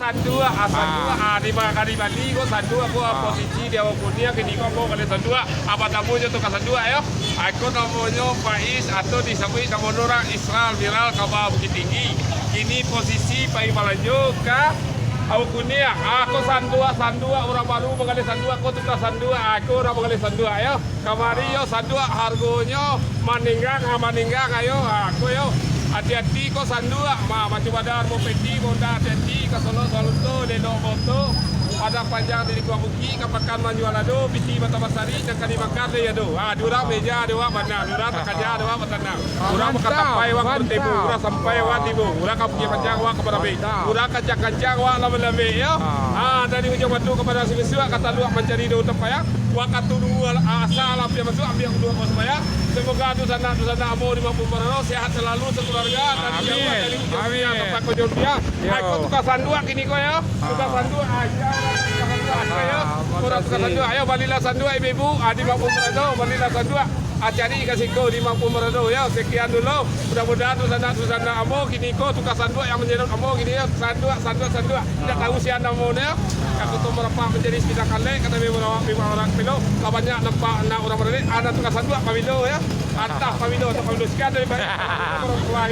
sandua, di mana di Bali ko sandua ko posisi dia punya kini ko kali sandua apa tamunya tu ka sandua yo. Aku namanya Faiz atau disebut nama orang Israel viral kabar Bukit Tinggi. Kini posisi Pai Malanjo ka aku kunia, aku sandua orang baru mengalih sandua, aku tukar sandua, aku orang mengalih sandua yo. Kamari yo sandua harganya maninggang ayo aku yo. Hati-hati kok sandua, macam badar mau peti, bonda hati-hati ke Solo Solo Deno Moto, ada panjang dari Gua Buki, kapakan Manjual ado, piti Bata Basari, dan kali makan deh ado. Durang meja dewa mana, durang kerja dewa betenang. Durang makan sampai wak bertemu, durang sampai wak tibu, durang kau punya panjang wak kepada be, durang kencang wak lama-lama yo. Dari ujung batu kepada sini kata luak mencari dua tempaya, wak dua asal api masuk ambil kedua bos saya. Semoga dusana amo di Mampu Merano sehat selalu sekeluarga dan jauh dari ujungnya tempat kejurnya. Aku tukar sandua kini kau ya, tukar sandua aja ya. Orang tukar sandua, ayo balilah sandua ibu-ibu di Mampu Merano, balilah sandua. Cari kasih kau di Mampu Merano ya. Sekian dulu. Mudah-mudahan dusana amo kini kau tukar sandua yang menyerang amo kini ya. Sandua. Tidak tahu siapa namanya. Aku tu merapah menjadi sepeda kali kata beberapa orang pilo. Kau banyak nampak anak orang berdiri. Ada tukar sandua pamilo ya. Atas pamilo atau pamilo sekian dari banyak orang tua.